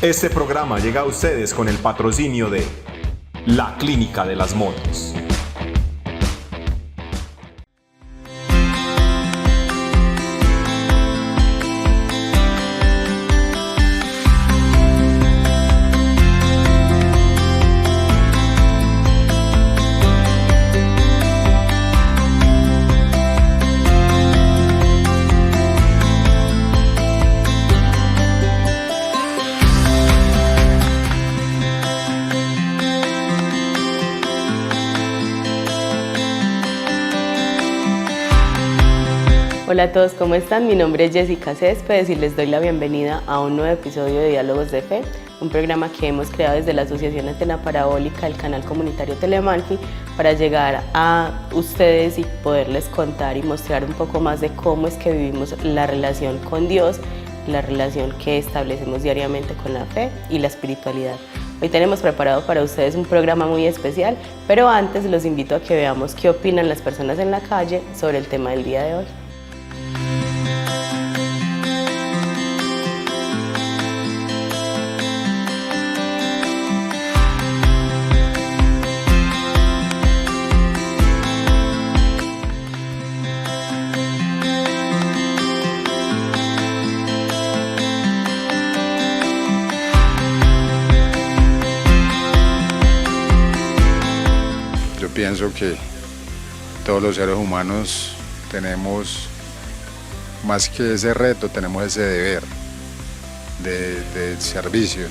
Este programa llega a ustedes con el patrocinio de La Clínica de las Motos. Hola a todos, ¿cómo están? Mi nombre es Jessica Céspedes y les doy la bienvenida a un nuevo episodio de Diálogos de Fe, un programa que hemos creado desde la Asociación Antena Parabólica, el canal comunitario Telemalfi, para llegar a ustedes y poderles contar y mostrar un poco más de cómo es que vivimos la relación con Dios, la relación que establecemos diariamente con la fe y la espiritualidad. Hoy tenemos preparado para ustedes un programa muy especial, pero antes los invito a que veamos qué opinan las personas en la calle sobre el tema del día de hoy. Yo pienso que todos los seres humanos tenemos, más que ese reto, tenemos ese deber de servicio.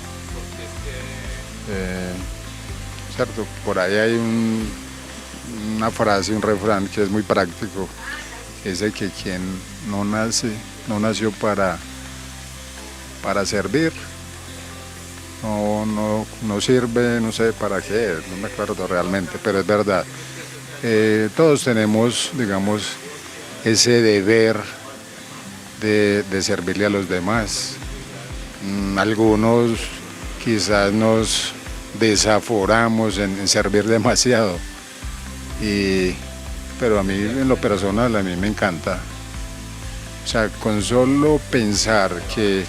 ¿Cierto? Por ahí hay una frase, un refrán que es muy práctico, que dice que quien no nació para servir, no sirve, no sé para qué, no me acuerdo realmente, pero es verdad. Todos tenemos, digamos, ese deber de servirle a los demás. Algunos quizás nos desaforamos en servir demasiado, pero a mí en lo personal, a mí me encanta. O sea, con solo pensar que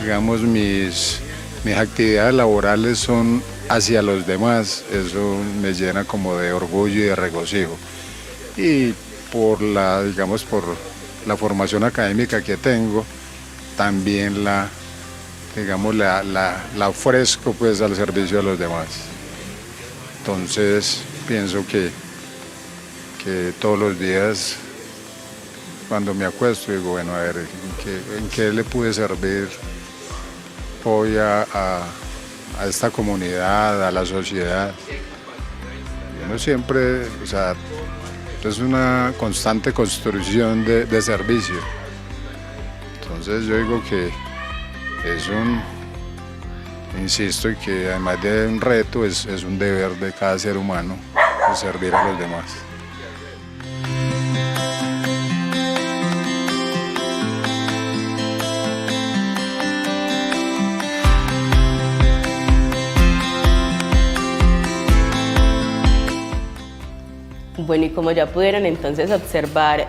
digamos, mis actividades laborales son hacia los demás, eso me llena como de orgullo y de regocijo. Y por la formación académica que tengo, también la ofrezco pues al servicio de los demás. Entonces pienso que todos los días, cuando me acuesto, digo, bueno, a ver, ¿en qué le pude servir hoy a esta comunidad, a la sociedad? Uno siempre, o sea, es una constante construcción de servicio. Entonces yo digo que es insisto, y que además de un reto, es un deber de cada ser humano de servir a los demás. Bueno, y como ya pudieron entonces observar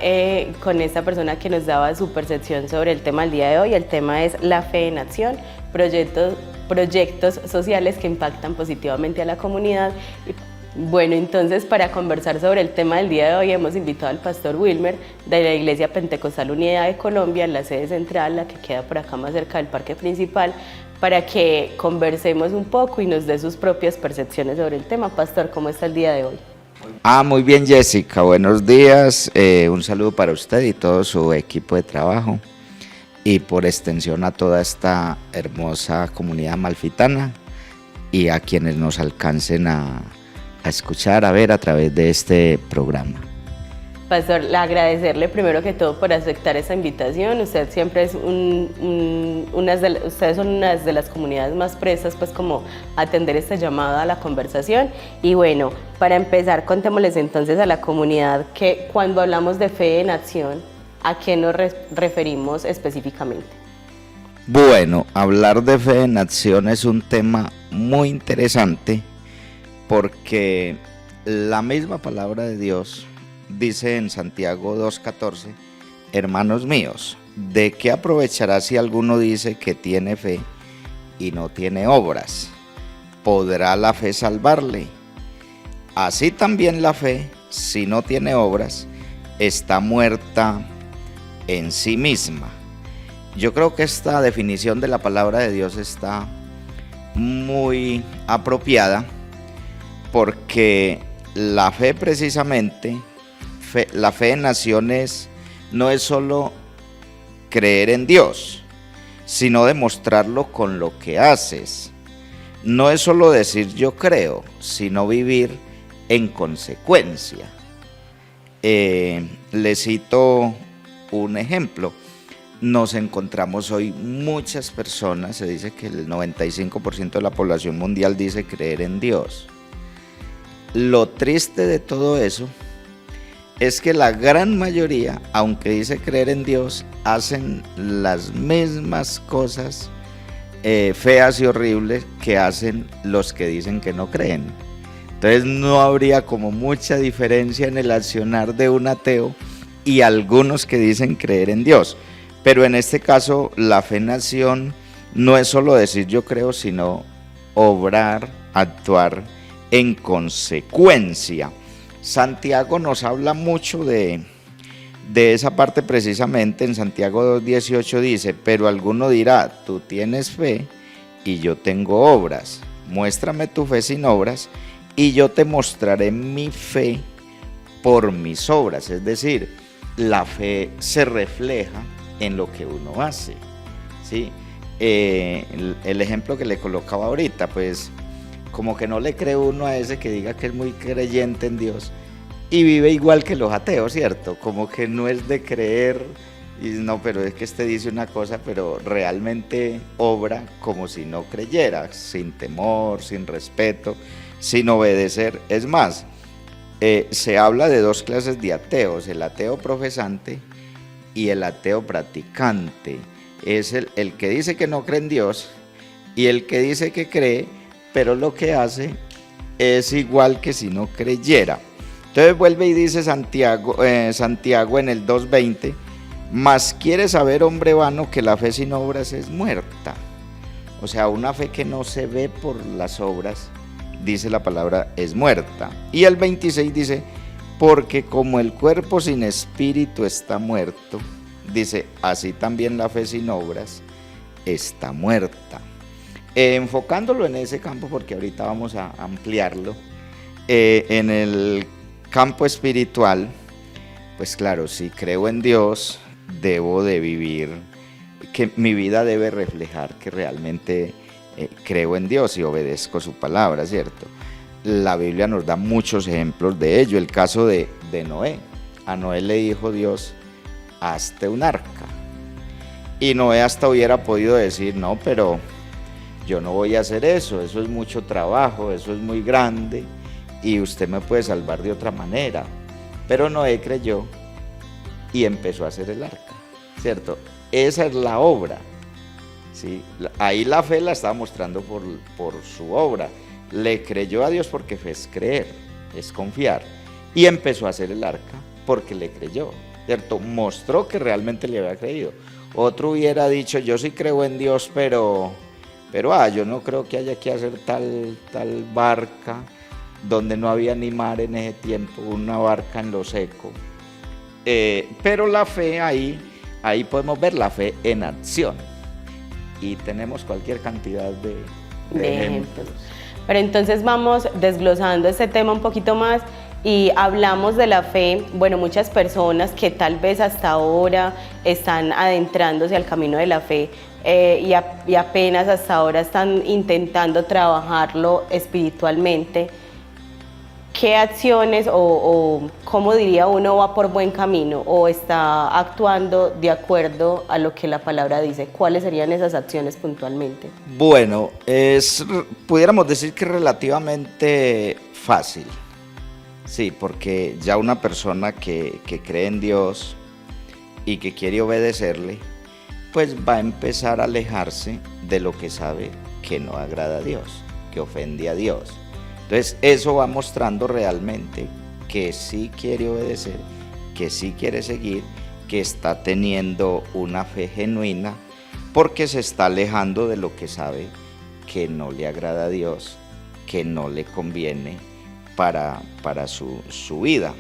con esta persona que nos daba su percepción sobre el tema del día de hoy, el tema es la fe en acción, proyectos sociales que impactan positivamente a la comunidad. Bueno, entonces para conversar sobre el tema del día de hoy hemos invitado al pastor Wilmer de la Iglesia Pentecostal Unidad de Colombia, la sede central, la que queda por acá más cerca del parque principal, para que conversemos un poco y nos dé sus propias percepciones sobre el tema. Pastor, ¿cómo está el día de hoy? Muy bien, Jessica, buenos días, un saludo para usted y todo su equipo de trabajo y por extensión a toda esta hermosa comunidad amalfitana y a quienes nos alcancen a escuchar, a ver a través de este programa. Pastor, agradecerle primero que todo por aceptar esa invitación. Usted siempre es ustedes son una de las comunidades más prestas pues como atender esta llamada a la conversación. Y bueno, para empezar, contémosles entonces a la comunidad que cuando hablamos de fe en acción, ¿a qué nos referimos específicamente? Bueno, hablar de fe en acción es un tema muy interesante porque la misma palabra de Dios dice en Santiago 2:14, hermanos míos, ¿de qué aprovechará si alguno dice que tiene fe y no tiene obras? ¿Podrá la fe salvarle? Así también la fe, si no tiene obras, está muerta en sí misma. Yo creo que esta definición de la palabra de Dios está muy apropiada, porque la fe precisamente, la fe en naciones no es solo creer en Dios, sino demostrarlo con lo que haces. No es solo decir yo creo, sino vivir en consecuencia. Le cito un ejemplo. Nos encontramos hoy muchas personas, se dice que el 95% de la población mundial dice creer en Dios. Lo triste de todo eso es que la gran mayoría, aunque dice creer en Dios, hacen las mismas cosas feas y horribles que hacen los que dicen que no creen. Entonces no habría como mucha diferencia en el accionar de un ateo y algunos que dicen creer en Dios. Pero en este caso la fe en acción no es solo decir yo creo, sino obrar, actuar en consecuencia. Santiago nos habla mucho de esa parte precisamente. En Santiago 2:18 dice: pero alguno dirá, tú tienes fe y yo tengo obras. Muéstrame tu fe sin obras y yo te mostraré mi fe por mis obras. Es decir, la fe se refleja en lo que uno hace, ¿sí? El ejemplo que le colocaba ahorita, pues como que no le cree uno a ese que diga que es muy creyente en Dios y vive igual que los ateos, ¿cierto? Como que no es de creer, y no, pero es que este dice una cosa, pero realmente obra como si no creyera, sin temor, sin respeto, sin obedecer. Es más, se habla de dos clases de ateos: el ateo profesante y el ateo practicante. Es el que dice que no cree en Dios y el que dice que cree, pero lo que hace es igual que si no creyera. Entonces vuelve y dice Santiago en el 2:20: mas quiere saber, hombre vano, que la fe sin obras es muerta. O sea, una fe que no se ve por las obras, dice la palabra, es muerta. Y el 26 dice: porque como el cuerpo sin espíritu está muerto, dice, así también la fe sin obras está muerta. Enfocándolo en ese campo, porque ahorita vamos a ampliarlo, en el campo espiritual, pues claro, si creo en Dios, debo de vivir, que mi vida debe reflejar que realmente creo en Dios y obedezco su palabra, ¿cierto? La Biblia nos da muchos ejemplos de ello. El caso de Noé. A Noé le dijo Dios: hazte un arca. Y Noé hasta hubiera podido decir: no, pero yo no voy a hacer eso, eso es mucho trabajo, eso es muy grande y usted me puede salvar de otra manera. Pero Noé creyó y empezó a hacer el arca, ¿cierto? Esa es la obra, ¿sí? Ahí la fe la estaba mostrando por su obra. Le creyó a Dios porque fe es creer, es confiar, y empezó a hacer el arca porque le creyó, ¿cierto? Mostró que realmente le había creído. Otro hubiera dicho: yo sí creo en Dios, pero yo no creo que haya que hacer tal barca, donde no había ni mar en ese tiempo, una barca en lo seco. Pero la fe, ahí podemos ver la fe en acción, y tenemos cualquier cantidad de ejemplos. Pero entonces vamos desglosando este tema un poquito más y hablamos de la fe. Bueno, muchas personas que tal vez hasta ahora están adentrándose al camino de la fe y apenas hasta ahora están intentando trabajarlo espiritualmente. ¿Qué acciones o cómo diría uno va por buen camino o está actuando de acuerdo a lo que la palabra dice? ¿Cuáles serían esas acciones puntualmente? Bueno, pudiéramos decir que es relativamente fácil, sí, porque ya una persona que cree en Dios y que quiere obedecerle, pues va a empezar a alejarse de lo que sabe que no agrada a Dios, que ofende a Dios. Entonces eso va mostrando realmente que sí quiere obedecer, que sí quiere seguir, que está teniendo una fe genuina porque se está alejando de lo que sabe que no le agrada a Dios, que no le conviene para su vida.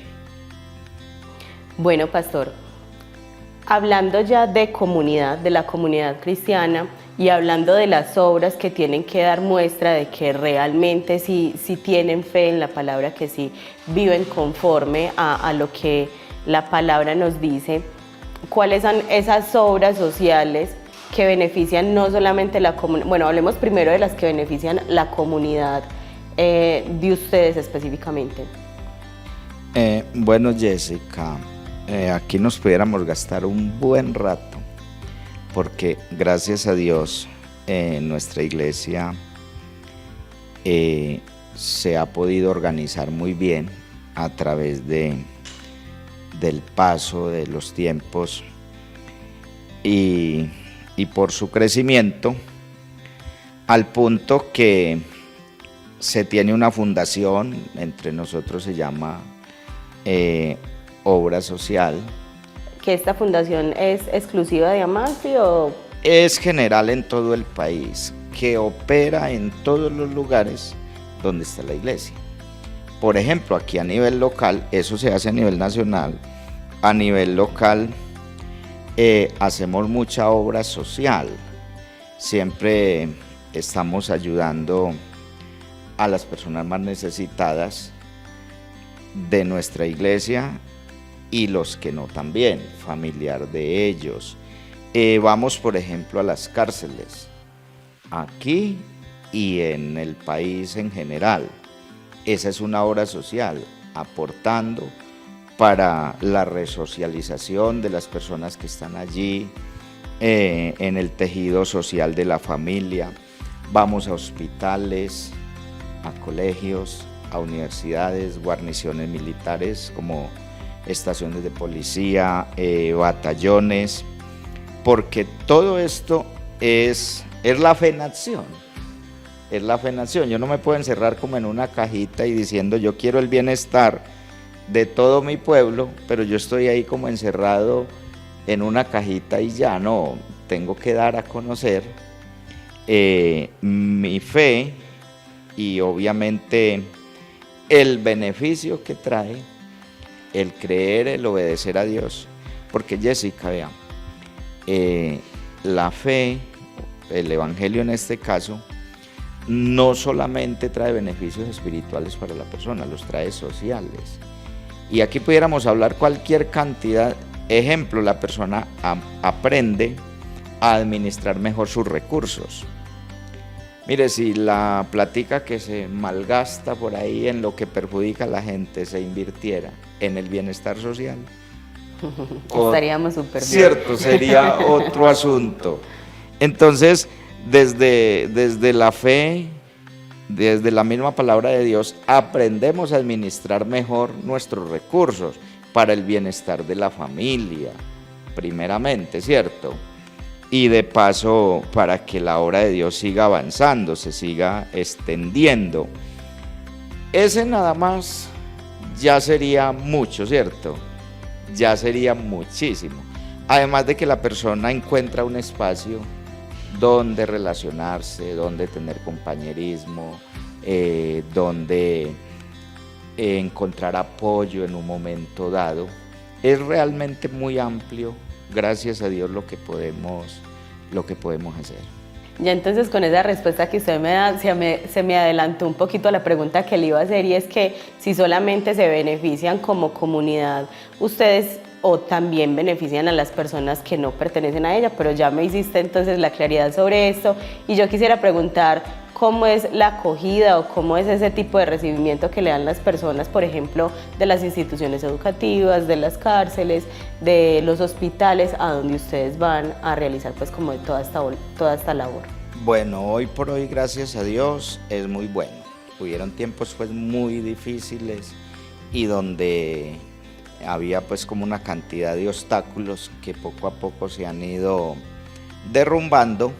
Bueno, pastor, hablando ya de comunidad, de la comunidad cristiana y hablando de las obras que tienen que dar muestra de que realmente sí tienen fe en la palabra, que sí viven conforme a lo que la palabra nos dice, ¿cuáles son esas obras sociales que benefician no solamente la comunidad? Bueno, hablemos primero de las que benefician la comunidad de ustedes específicamente. Bueno, Jessica, aquí nos pudiéramos gastar un buen rato, porque gracias a Dios nuestra iglesia se ha podido organizar muy bien a través del paso de los tiempos y por su crecimiento, al punto que se tiene una fundación, entre nosotros se llama Obra Social. ¿Que esta fundación es exclusiva de Amalfi o...? Es general en todo el país, que opera en todos los lugares donde está la iglesia. Por ejemplo, aquí a nivel local, eso se hace a nivel nacional, a nivel local hacemos mucha obra social. Siempre estamos ayudando a las personas más necesitadas de nuestra iglesia y los que no también, familiar de ellos. Vamos, por ejemplo, a las cárceles, aquí y en el país en general. Esa es una obra social, aportando para la resocialización de las personas que están allí, en el tejido social de la familia. Vamos a hospitales, a colegios, a universidades, guarniciones militares como estaciones de policía, batallones, porque todo esto es la fe en acción. Es la fe en acción. Yo no me puedo encerrar como en una cajita y diciendo yo quiero el bienestar de todo mi pueblo, pero yo estoy ahí como encerrado en una cajita y ya no, tengo que dar a conocer mi fe y obviamente el beneficio que trae el creer, el obedecer a Dios. Porque Jessica, vea, la fe, el evangelio en este caso, no solamente trae beneficios espirituales para la persona, los trae sociales. Y aquí pudiéramos hablar cualquier cantidad. Ejemplo, la persona aprende a administrar mejor sus recursos. Mire, si la plática que se malgasta por ahí en lo que perjudica a la gente se invirtiera en el bienestar social, estaríamos súper bien. Cierto, sería otro asunto. Entonces, desde la fe, desde la misma palabra de Dios, aprendemos a administrar mejor nuestros recursos para el bienestar de la familia, primeramente, ¿cierto? Y de paso, para que la obra de Dios siga avanzando, se siga extendiendo. Ese nada más ya sería mucho, ¿cierto? Ya sería muchísimo. Además de que la persona encuentra un espacio donde relacionarse, donde tener compañerismo, donde encontrar apoyo en un momento dado. Es realmente muy amplio, gracias a Dios, lo que podemos hacer. Ya entonces con esa respuesta que usted me da, se me adelantó un poquito a la pregunta que le iba a hacer, y es que si solamente se benefician como comunidad, ustedes o también benefician a las personas que no pertenecen a ella, pero ya me hiciste entonces la claridad sobre esto, y yo quisiera preguntar cómo es la acogida o cómo es ese tipo de recibimiento que le dan las personas, por ejemplo, de las instituciones educativas, de las cárceles, de los hospitales, a donde ustedes van a realizar pues como toda esta labor. Bueno, hoy por hoy, gracias a Dios, es muy bueno. Hubieron tiempos pues muy difíciles y donde había pues como una cantidad de obstáculos que poco a poco se han ido derrumbando,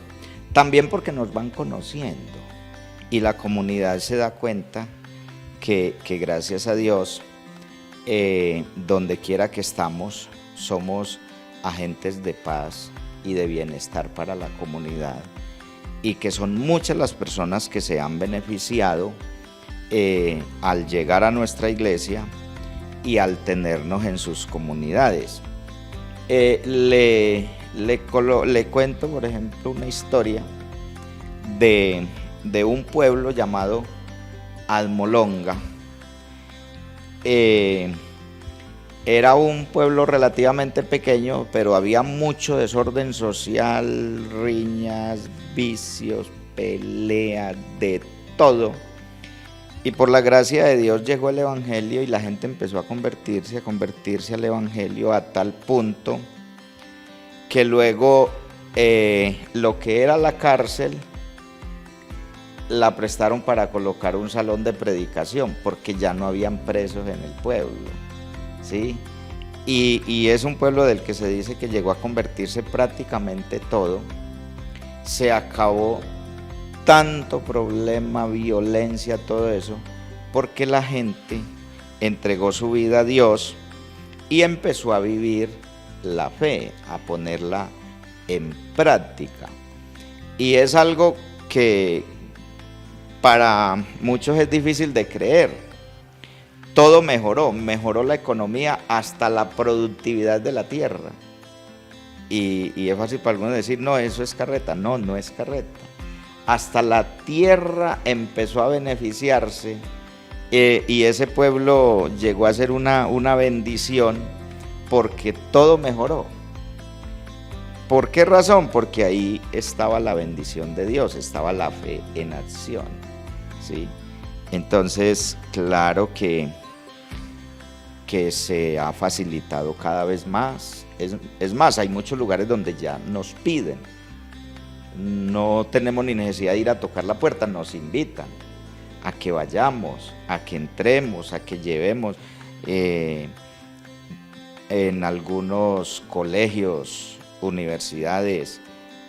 también porque nos van conociendo y la comunidad se da cuenta que gracias a Dios, donde quiera que estamos, somos agentes de paz y de bienestar para la comunidad, y que son muchas las personas que se han beneficiado al llegar a nuestra iglesia y al tenernos en sus comunidades. Le cuento, por ejemplo, una historia de un pueblo llamado Almolonga. Era un pueblo relativamente pequeño, pero había mucho desorden social, riñas, vicios, peleas, de todo. Y por la gracia de Dios llegó el evangelio y la gente empezó a convertirse al evangelio, a tal punto que luego lo que era la cárcel la prestaron para colocar un salón de predicación, porque ya no habían presos en el pueblo, ¿sí? Y es un pueblo del que se dice que llegó a convertirse prácticamente todo. Se acabó tanto problema, violencia, todo eso, porque la gente entregó su vida a Dios y empezó a vivir la fe, a ponerla en práctica. Y es algo que para muchos es difícil de creer. Todo mejoró la economía, hasta la productividad de la tierra. Y es fácil para algunos decir, no, eso es carreta. No, no es carreta. Hasta la tierra empezó a beneficiarse, y ese pueblo llegó a ser una bendición, porque todo mejoró. ¿Por qué razón? Porque ahí estaba la bendición de Dios, estaba la fe en acción, ¿sí? Entonces, claro que se ha facilitado cada vez más. Es más, hay muchos lugares donde ya nos piden. No tenemos ni necesidad de ir a tocar la puerta, nos invitan a que vayamos, a que entremos, a que llevemos. En algunos colegios, universidades,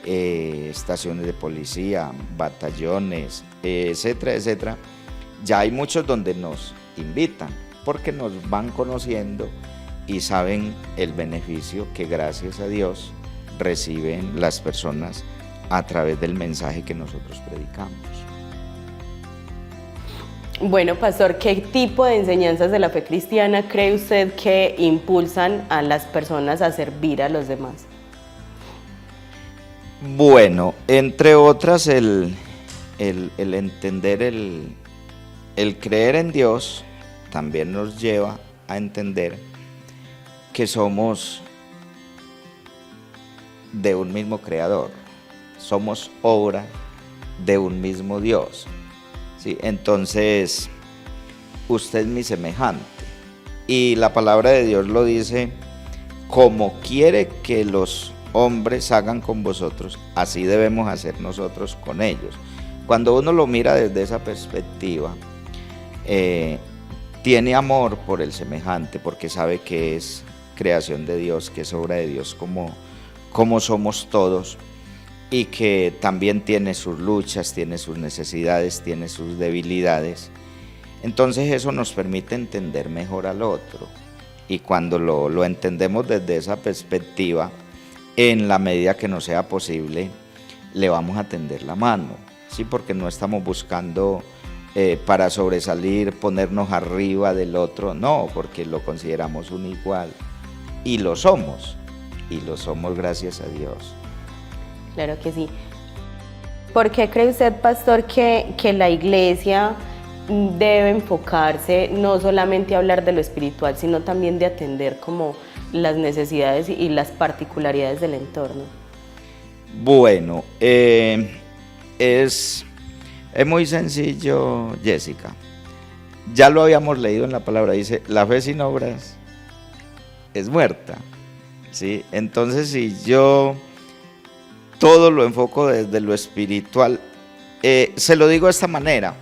estaciones de policía, batallones, etcétera, etcétera, ya hay muchos donde nos invitan, porque nos van conociendo y saben el beneficio que, gracias a Dios, reciben las personas a través del mensaje que nosotros predicamos. Bueno, pastor, ¿qué tipo de enseñanzas de la fe cristiana cree usted que impulsan a las personas a servir a los demás? Bueno, entre otras, el entender, el creer en Dios también nos lleva a entender que somos de un mismo creador, somos obra de un mismo Dios, ¿sí? Entonces, usted es mi semejante, y la palabra de Dios lo dice: como quiere que los hombres hagan con vosotros, así debemos hacer nosotros con ellos. Cuando uno lo mira desde esa perspectiva, tiene amor por el semejante, porque sabe que es creación de Dios, que es obra de Dios, como somos todos, y que también tiene sus luchas, tiene sus necesidades, tiene sus debilidades. Entonces eso nos permite entender mejor al otro, y cuando lo entendemos desde esa perspectiva, en la medida que nos sea posible, le vamos a tender la mano, ¿sí? Porque no estamos buscando para sobresalir, ponernos arriba del otro, no, porque lo consideramos un igual, y lo somos gracias a Dios. Claro que sí. ¿Por qué cree usted, pastor, que la iglesia debe enfocarse no solamente a hablar de lo espiritual, sino también de atender como las necesidades y las particularidades del entorno? Bueno, es muy sencillo, Jessica. Ya lo habíamos leído en la palabra, dice: la fe sin obras es muerta, ¿sí? Entonces, si yo todo lo enfoco desde lo espiritual, se lo digo de esta manera: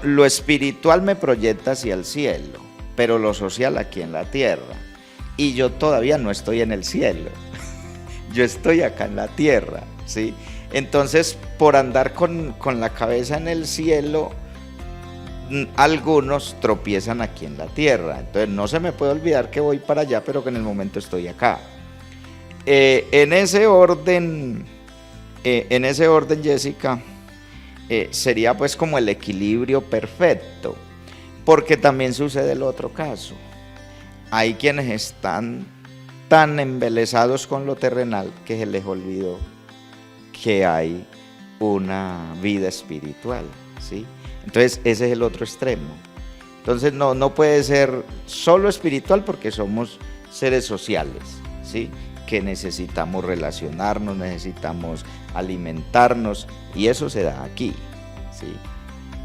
lo espiritual me proyecta hacia el cielo, pero lo social aquí en la tierra, y yo todavía no estoy en el cielo, yo estoy acá en la tierra, ¿sí? Entonces, por andar con la cabeza en el cielo, algunos tropiezan aquí en la tierra. Entonces no se me puede olvidar que voy para allá, pero que en el momento estoy acá. En ese orden, Jessica, sería pues como el equilibrio perfecto, porque también sucede el otro caso. Hay quienes están tan embelesados con lo terrenal que se les olvidó que hay una vida espiritual, ¿sí? Entonces ese es el otro extremo. Entonces no puede ser solo espiritual porque somos seres sociales, ¿sí? Que necesitamos relacionarnos, necesitamos alimentarnos, y eso se da aquí, ¿sí?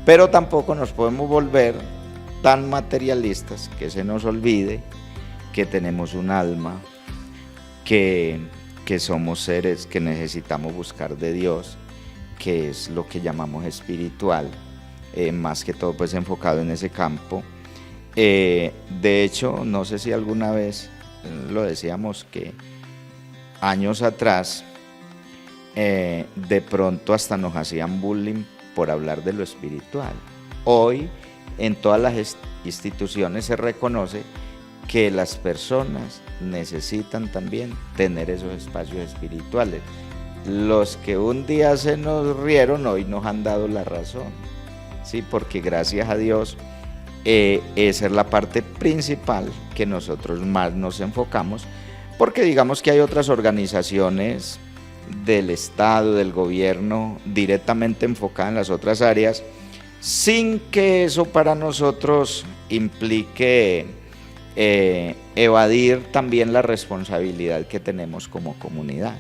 Pero tampoco nos podemos volver tan materialistas que se nos olvide que tenemos un alma, que somos seres que necesitamos buscar de Dios, que es lo que llamamos espiritual, más que todo pues enfocado en ese campo. De hecho, no sé si alguna vez lo decíamos, que años atrás de pronto hasta nos hacían bullying por hablar de lo espiritual. Hoy en todas las instituciones se reconoce que las personas necesitan también tener esos espacios espirituales. Los que un día se nos rieron, hoy nos han dado la razón, ¿sí? Porque gracias a Dios esa es la parte principal que nosotros más nos enfocamos, porque digamos que hay otras organizaciones del Estado, del gobierno, directamente enfocadas en las otras áreas, sin que eso para nosotros implique evadir también la responsabilidad que tenemos como comunidad.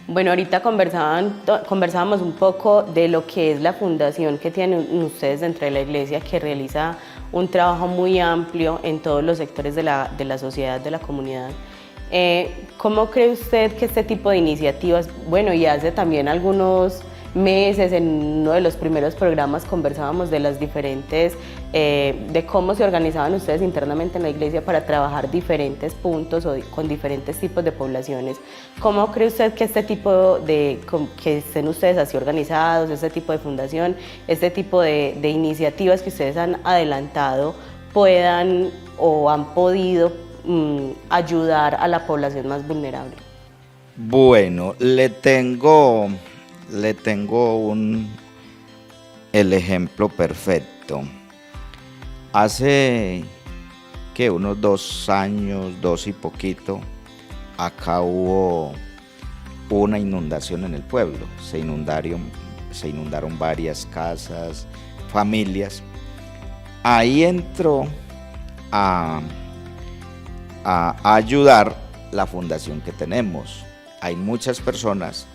Bueno, ahorita conversábamos un poco de lo que es la fundación que tienen ustedes dentro de la iglesia, que realiza un trabajo muy amplio en todos los sectores de la sociedad, de la comunidad. ¿Cómo cree usted que este tipo de iniciativas, bueno, y hace también algunos meses en uno de los primeros programas conversábamos de las diferentes, de cómo se organizaban ustedes internamente en la iglesia para trabajar diferentes puntos o con diferentes tipos de poblaciones? ¿Cómo cree usted que este tipo de, que estén ustedes así organizados, este tipo de fundación, este tipo de iniciativas que ustedes han adelantado puedan o han podido ayudar a la población más vulnerable? Bueno, le tengo el ejemplo perfecto. Hace unos 2 años, 2 y poquito, acá hubo una inundación en el pueblo. Se inundaron varias casas, familias. Ahí entró a ayudar la fundación que tenemos. Hay muchas personas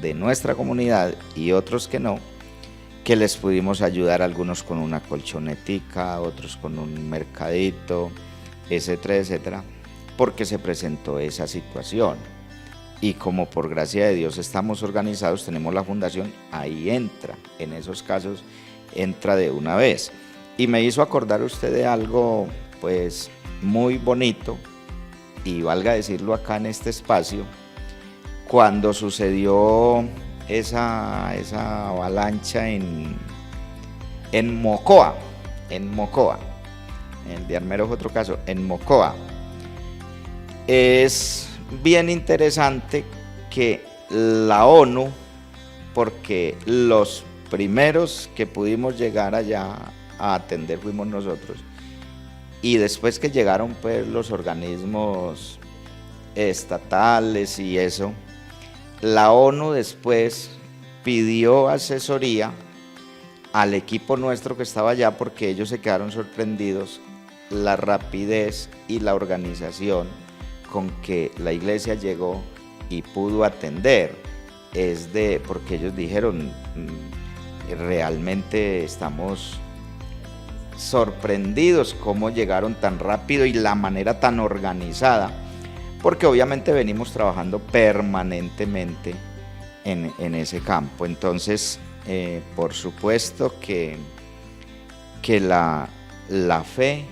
de nuestra comunidad y otros que no, que les pudimos ayudar, algunos con una colchonetica, otros con un mercadito, etcétera, etcétera, porque se presentó esa situación. Y como por gracia de Dios estamos organizados, tenemos la fundación, ahí entra, en esos casos entra de una vez. Y me hizo acordar usted de algo pues muy bonito, y valga decirlo acá en este espacio, cuando sucedió esa avalancha en Mocoa, el de Armero es otro caso, en Mocoa. Es bien interesante que la ONU, porque los primeros que pudimos llegar allá a atender fuimos nosotros, y después que llegaron pues los organismos estatales y eso, la ONU después pidió asesoría al equipo nuestro que estaba allá, porque ellos se quedaron sorprendidos la rapidez y la organización con que la iglesia llegó y pudo atender. Porque ellos dijeron, realmente estamos sorprendidos cómo llegaron tan rápido y la manera tan organizada, porque obviamente venimos trabajando permanentemente en ese campo. Entonces, por supuesto que la fe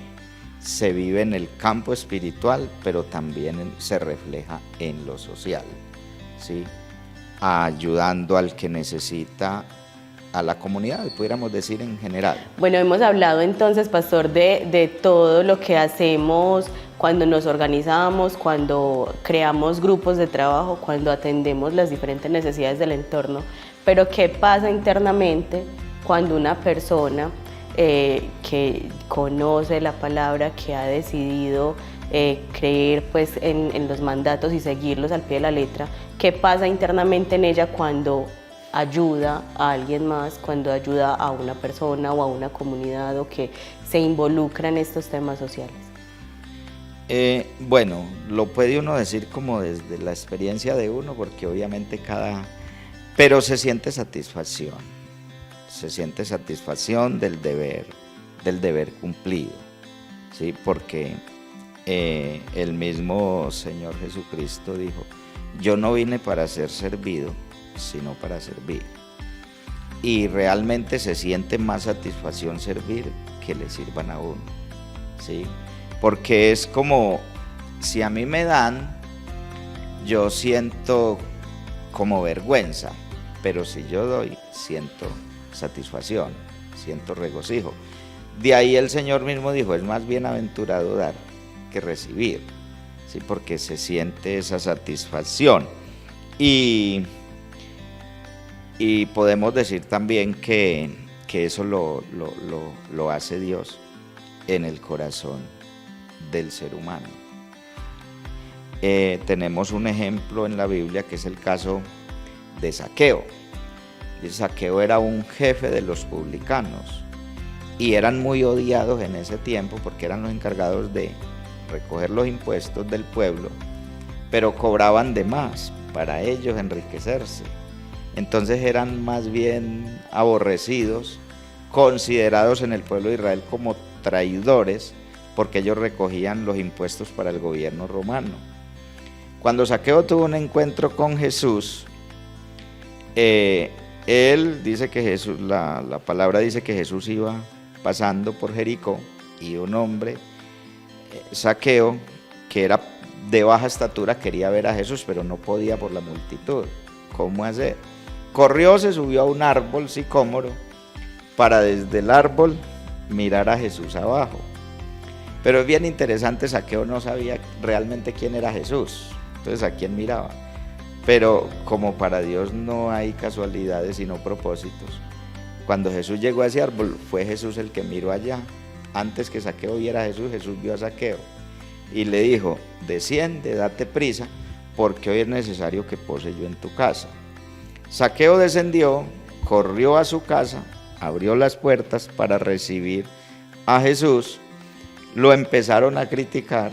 se vive en el campo espiritual, pero también se refleja en lo social, ¿sí? Ayudando al que necesita a la comunidad, pudiéramos decir en general. Bueno, hemos hablado entonces, pastor, de todo lo que hacemos cuando nos organizamos, cuando creamos grupos de trabajo, cuando atendemos las diferentes necesidades del entorno, pero ¿qué pasa internamente cuando una persona que conoce la palabra, que ha decidido creer pues, en los mandatos y seguirlos al pie de la letra, qué pasa internamente en ella cuando ayuda a alguien más, cuando ayuda a una persona o a una comunidad o que se involucra en estos temas sociales? Bueno, lo puede uno decir como desde la experiencia de uno, porque obviamente pero se siente satisfacción del deber cumplido, ¿sí? Porque el mismo Señor Jesucristo dijo, yo no vine para ser servido, sino para servir. Y realmente se siente más satisfacción servir que le sirvan a uno, ¿sí? Porque es como, si a mí me dan, yo siento como vergüenza, pero si yo doy, siento satisfacción, siento regocijo. De ahí el Señor mismo dijo, es más bienaventurado dar que recibir, ¿sí? Porque se siente esa satisfacción. Y podemos decir también que eso lo hace Dios en el corazón del ser humano. Tenemos un ejemplo en la Biblia que es el caso de Zaqueo. Y Zaqueo era un jefe de los publicanos y eran muy odiados en ese tiempo porque eran los encargados de recoger los impuestos del pueblo, pero cobraban de más para ellos enriquecerse. Entonces eran más bien aborrecidos, considerados en el pueblo de Israel como traidores, porque ellos recogían los impuestos para el gobierno romano. Cuando Zaqueo tuvo un encuentro con Jesús, él dice que Jesús, la palabra dice que Jesús iba pasando por Jericó y un hombre, Zaqueo, que era de baja estatura, quería ver a Jesús, pero no podía por la multitud. ¿Cómo hacer? Corrió, se subió a un árbol sicómoro para desde el árbol mirar a Jesús abajo. Pero es bien interesante, Zaqueo no sabía realmente quién era Jesús, entonces a quién miraba. Pero como para Dios no hay casualidades sino propósitos, cuando Jesús llegó a ese árbol, fue Jesús el que miró allá. Antes que Zaqueo viera a Jesús, Jesús vio a Zaqueo y le dijo, desciende, date prisa, porque hoy es necesario que pose yo en tu casa. Zaqueo descendió, corrió a su casa, abrió las puertas para recibir a Jesús. Lo empezaron a criticar,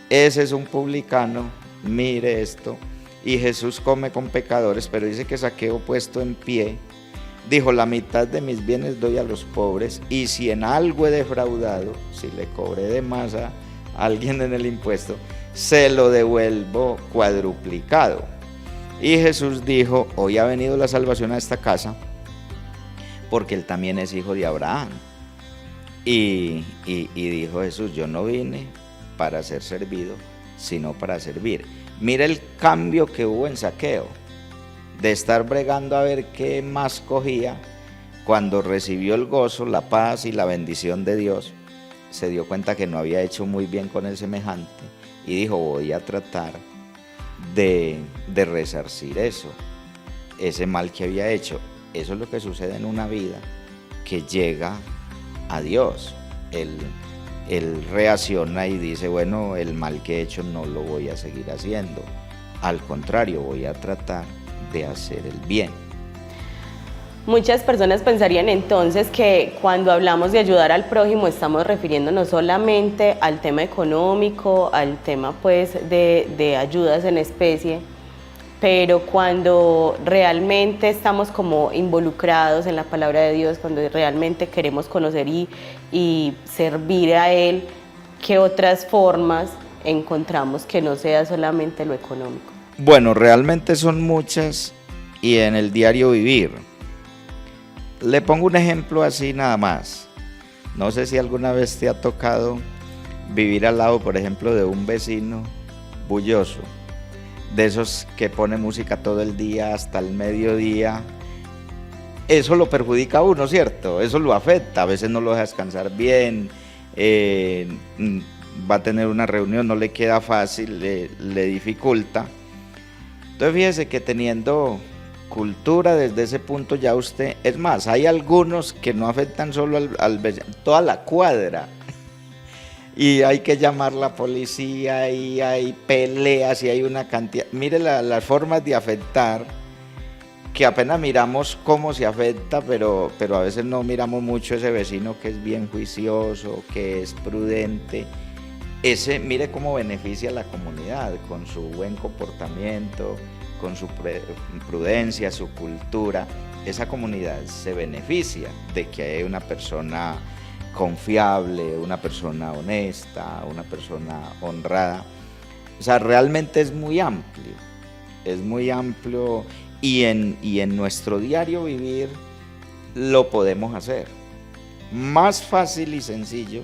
ese es un publicano, mire esto, y Jesús come con pecadores. Pero dice que Zaqueo, puesto en pie, dijo, la mitad de mis bienes doy a los pobres, y si en algo he defraudado, si le cobré de más a alguien en el impuesto, se lo devuelvo cuadruplicado. Y Jesús dijo, hoy ha venido la salvación a esta casa, porque él también es hijo de Abraham. Y dijo Jesús, yo no vine para ser servido, sino para servir. Mira el cambio que hubo en Zaqueo, de estar bregando a ver qué más cogía. Cuando recibió el gozo, la paz y la bendición de Dios, se dio cuenta que no había hecho muy bien con el semejante y dijo, voy a tratar de resarcir ese mal que había hecho. Eso es lo que sucede en una vida que llega a Dios. Él reacciona y dice, bueno, el mal que he hecho no lo voy a seguir haciendo. Al contrario, voy a tratar de hacer el bien. Muchas personas pensarían entonces que cuando hablamos de ayudar al prójimo estamos refiriéndonos solamente al tema económico, al tema pues de ayudas en especie, pero cuando realmente estamos como involucrados en la palabra de Dios, cuando realmente queremos conocer y servir a Él, ¿qué otras formas encontramos que no sea solamente lo económico? Bueno, realmente son muchas y en el diario vivir. Le pongo un ejemplo así nada más. No sé si alguna vez te ha tocado vivir al lado, por ejemplo, de un vecino bulloso, de esos que pone música todo el día hasta el mediodía eso lo perjudica a uno, ¿cierto? Eso lo afecta, a veces no lo deja descansar bien, va a tener una reunión, no le queda fácil, le dificulta. Entonces fíjese que teniendo cultura desde ese punto ya usted, es más, hay algunos que no afectan solo al vecino, toda la cuadra. Y hay que llamar a la policía y hay peleas y hay una cantidad. Mire las formas de afectar, que apenas miramos cómo se afecta, pero a veces no miramos mucho ese vecino que es bien juicioso, que es prudente. Ese, mire cómo beneficia a la comunidad con su buen comportamiento, con su prudencia, su cultura. Esa comunidad se beneficia de que hay una persona confiable, una persona honesta, una persona honrada. O sea, realmente es muy amplio y en nuestro diario vivir lo podemos hacer más fácil y sencillo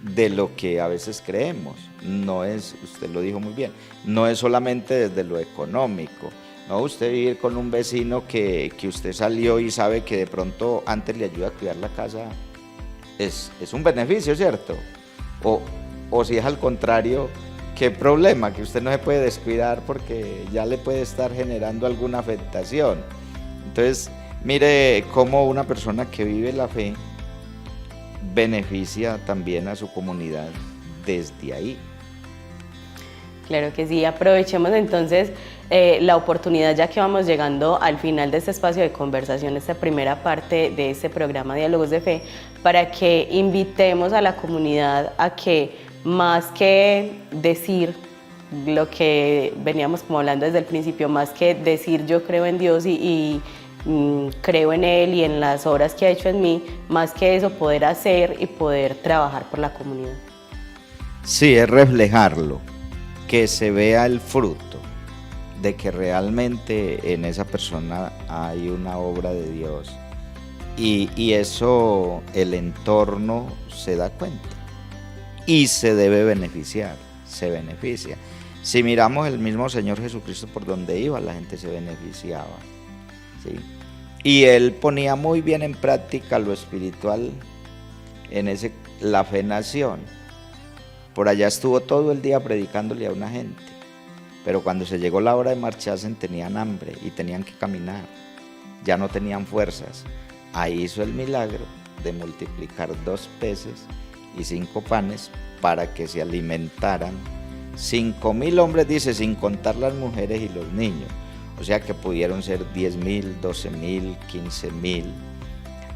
de lo que a veces creemos. No es, usted lo dijo muy bien, no es solamente desde lo económico. No, usted vivir con un vecino que usted salió y sabe que de pronto antes le ayuda a cuidar la casa, es un beneficio, ¿cierto? O si es al contrario, qué problema, que usted no se puede descuidar porque ya le puede estar generando alguna afectación. Entonces, mire cómo una persona que vive la fe beneficia también a su comunidad desde ahí. Claro que sí, aprovechemos entonces la oportunidad, ya que vamos llegando al final de este espacio de conversación, esta primera parte de este programa Diálogos de Fe, para que invitemos a la comunidad a que, más que decir lo que veníamos como hablando desde el principio, más que decir yo creo en Dios y creo en Él y en las obras que ha hecho en mí, más que eso, poder hacer y poder trabajar por la comunidad. Sí, es reflejarlo, que se vea el fruto de que realmente en esa persona hay una obra de Dios y eso el entorno se da cuenta y se debe beneficiar, se beneficia. Si miramos el mismo Señor Jesucristo por donde iba, la gente se beneficiaba, ¿sí? Y Él ponía muy bien en práctica lo espiritual en la fe nación. Por allá estuvo todo el día predicándole a una gente, pero cuando se llegó la hora de marcharse tenían hambre y tenían que caminar, ya no tenían fuerzas. Ahí hizo el milagro de multiplicar 2 peces y 5 panes para que se alimentaran 5,000 hombres, dice, sin contar las mujeres y los niños. O sea que pudieron ser 10,000, 12,000, 15,000.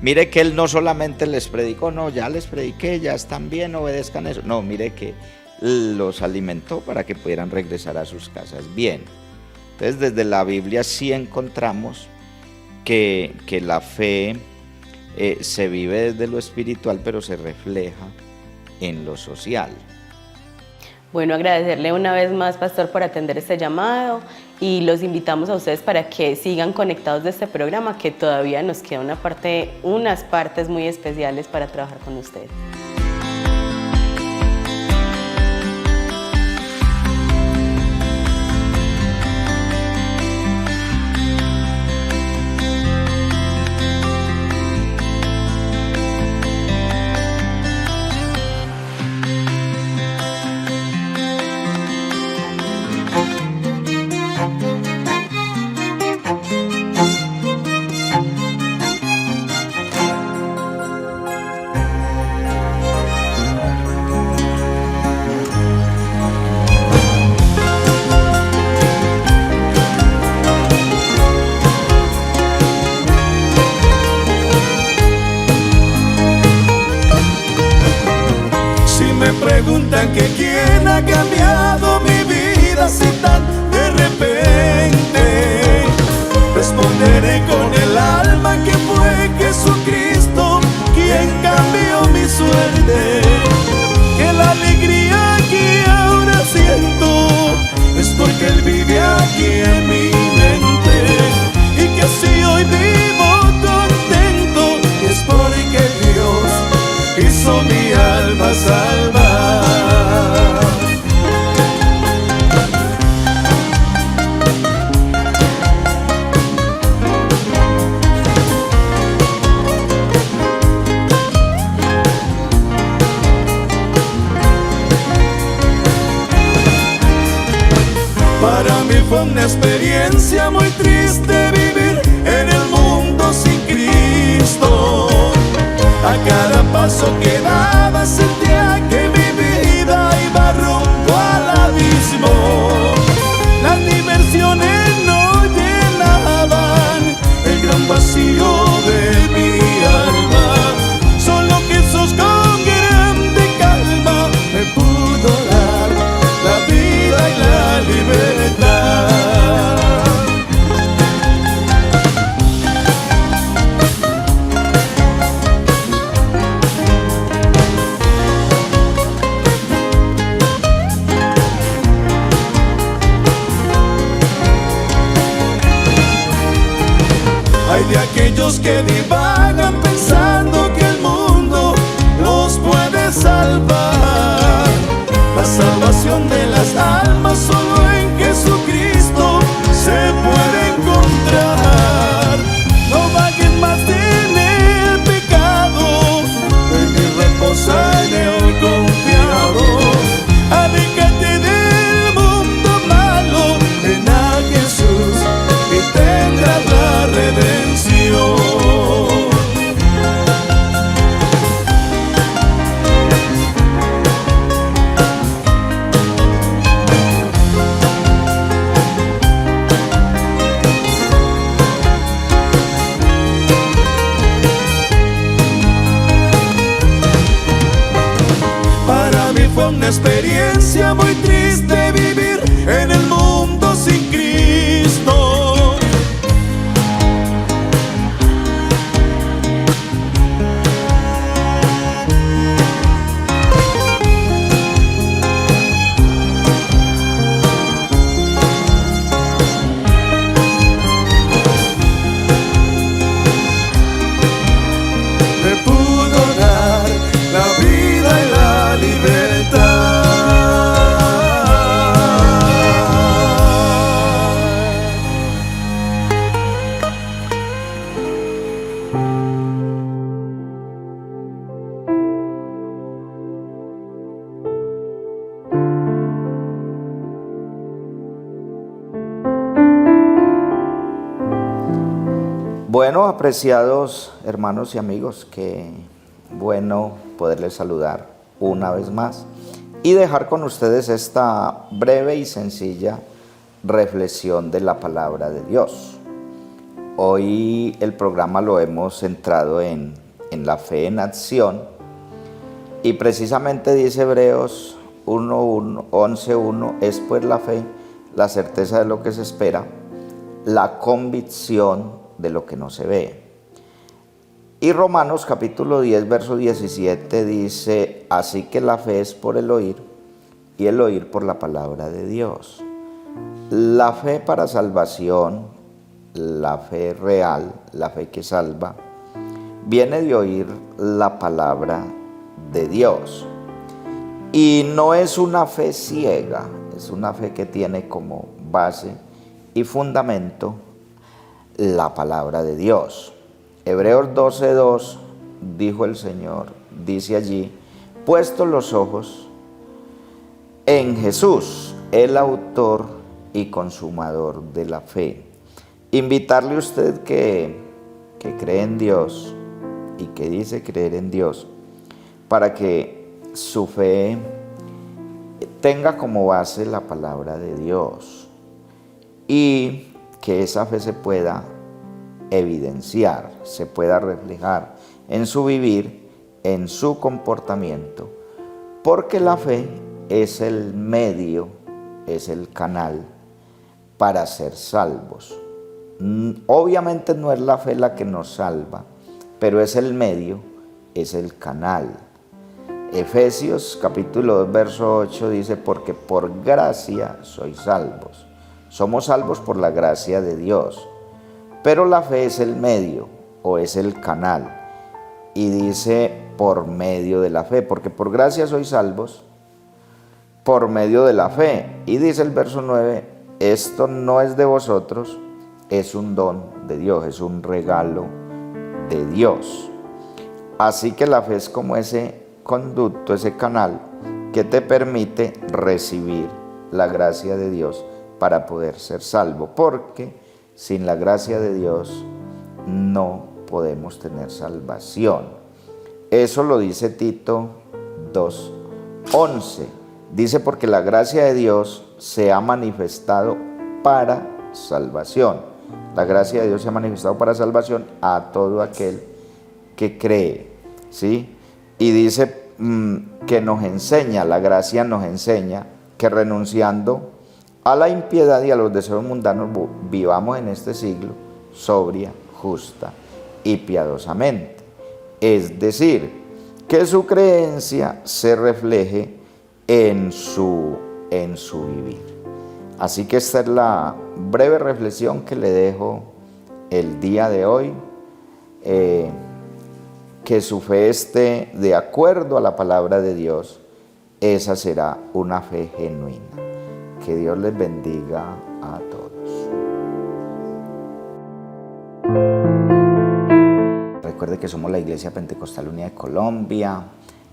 Mire que Él no solamente les predicó, no, ya les prediqué, ya están bien, obedezcan eso. No, mire que los alimentó para que pudieran regresar a sus casas bien. Entonces, desde la Biblia sí encontramos que la fe se vive desde lo espiritual, pero se refleja en lo social. Bueno, agradecerle una vez más, Pastor, por atender este llamado y los invitamos a ustedes para que sigan conectados de este programa, que todavía nos queda unas partes muy especiales para trabajar con ustedes. Preguntan que quién ha cambiado mi vida así tan de repente. Responderé con el alma que fue Jesucristo quien cambió mi suerte. Que la alegría que ahora siento es porque Él vive aquí en mi mente. Y que si hoy vivo contento es porque Dios hizo mi alma salvar. fue una experiencia muy triste vivir en el mundo sin Cristo. A cada paso que daba sentía que mi vida iba rumbo al abismo. Las diversiones no llenaban el gran vacío de mi alma. Solo Jesús con grande calma me pudo dar la vida y la libertad. Hay de aquellos que divagan pensando que el mundo los puede salvar. La salvación de las almas solo en Jesucristo se puede encontrar. No vaguen más en el pecado, en mi reposa en el confiado. Aléjate del mundo malo, ven a Jesús y tendrás la redención. Para mí fue una experiencia muy triste vivir en el mundo sin Cristo. Me pudo dar la vida y la libertad. Bueno, apreciados hermanos y amigos, qué bueno poderles saludar una vez más y dejar con ustedes esta breve y sencilla reflexión de la palabra de Dios. Hoy el programa lo hemos centrado en la fe en acción y precisamente dice Hebreos 11:1, es pues la fe, la certeza de lo que se espera, la convicción de lo que no se ve. Y Romanos capítulo 10, verso 17 dice, así que la fe es por el oír y el oír por la palabra de Dios. La fe para salvación, la fe real, la fe que salva, viene de oír la palabra de Dios. Y no es una fe ciega, es una fe que tiene como base y fundamento la palabra de Dios. Hebreos 12:2 dijo el Señor, dice allí, puestos los ojos en Jesús, el autor y consumador de la fe. Invitarle a usted que cree en Dios y que dice creer en Dios, para que su fe tenga como base la palabra de Dios y que esa fe se pueda evidenciar, se pueda reflejar en su vivir, en su comportamiento, porque la fe es el medio, es el canal para ser salvos. Obviamente no es la fe la que nos salva, pero es el medio, es el canal. Efesios capítulo 2, verso 8 dice, porque por gracia sois salvos. Somos salvos por la gracia de Dios, pero la fe es el medio o es el canal. Y dice por medio de la fe, porque por gracia sois salvos por medio de la fe. Y dice el verso 9, esto no es de vosotros, es un don de Dios, es un regalo de Dios. Así que la fe es como ese conducto, ese canal que te permite recibir la gracia de Dios para poder ser salvo, porque sin la gracia de Dios no podemos tener salvación. Eso lo dice Tito 2:11. Dice, porque la gracia de Dios se ha manifestado para salvación. La gracia de Dios se ha manifestado para salvación a todo aquel que cree, ¿sí? Y dice que nos enseña, la gracia nos enseña que renunciando a la impiedad y a los deseos mundanos vivamos en este siglo sobria, justa y piadosamente. Es decir, que su creencia se refleje en su vivir. Así que esta es la breve reflexión que le dejo el día de hoy. Que su fe esté de acuerdo a la palabra de Dios, esa será una fe genuina. Que Dios les bendiga a todos. Recuerde que somos la Iglesia Pentecostal Unida de Colombia.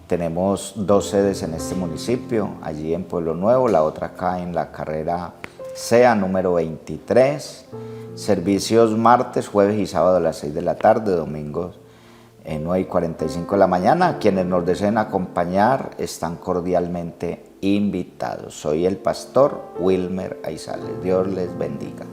Tenemos 2 sedes en este municipio, allí en Pueblo Nuevo, la otra acá en la carrera CEA número 23. Servicios martes, jueves y sábado a las 6 de la tarde, domingos 9:45 de la mañana. Quienes nos deseen acompañar están cordialmente invitados. Soy el pastor Wilmer Aizales. Dios les bendiga.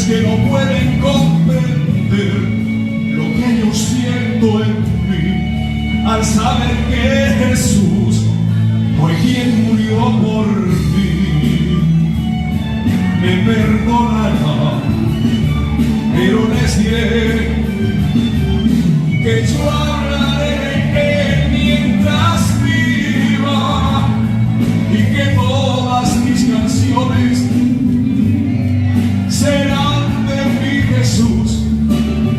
Que no pueden comprender lo que yo siento en mí al saber que Jesús fue quien murió por mí. Me perdonará, pero les diré que yo hablaré de él mientras viva y que todas mis canciones serán Jesús.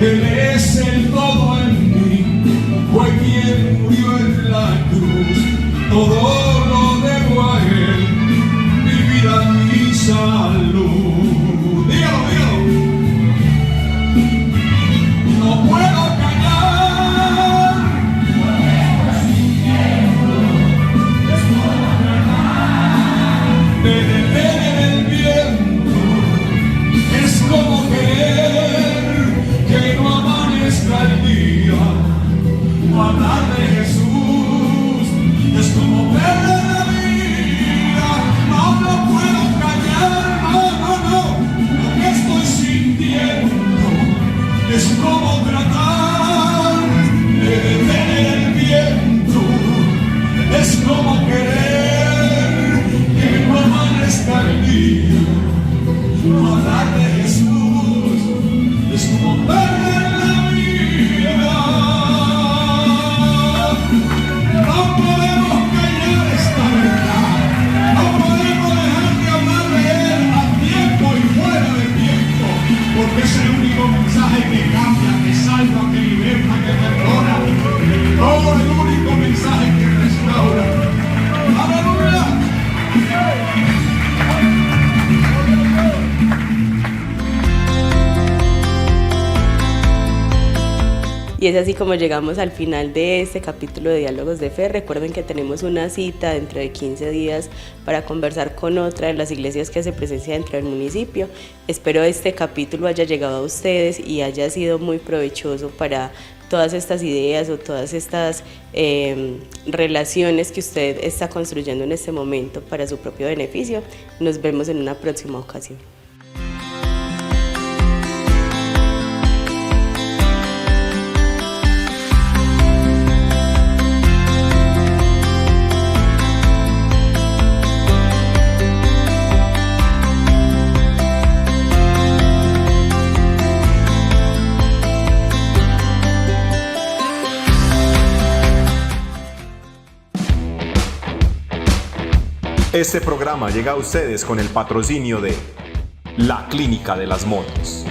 Él es el todo en mí, fue quien murió en la cruz. Todo lo debo a Él, mi vida, mi salud. Dígalo, dígalo. No puedo callar. De detener el viento es como que no amanezca el día. Hablar de Jesús es como perder la vida. No lo puedo callar, no. Lo que estoy sintiendo es como tratar de detener el viento. Es como querer que no amanezca el día. Hablar de Jesús es como perder la vida. No podemos callar esta verdad. No podemos dejar de hablar de Él a tiempo y fuera de tiempo, porque es el único mensaje que cambia, que salva, que liberta, que perdona. Oh, el único mensaje que restaura. ¡Aleluya! Y es así como llegamos al final de este capítulo de Diálogos de Fe. Recuerden que tenemos una cita dentro de 15 días para conversar con otra de las iglesias que se presencia dentro del municipio. Espero este capítulo haya llegado a ustedes y haya sido muy provechoso para todas estas ideas o todas estas relaciones que usted está construyendo en este momento para su propio beneficio. Nos vemos en una próxima ocasión. Este programa llega a ustedes con el patrocinio de La Clínica de las Motos.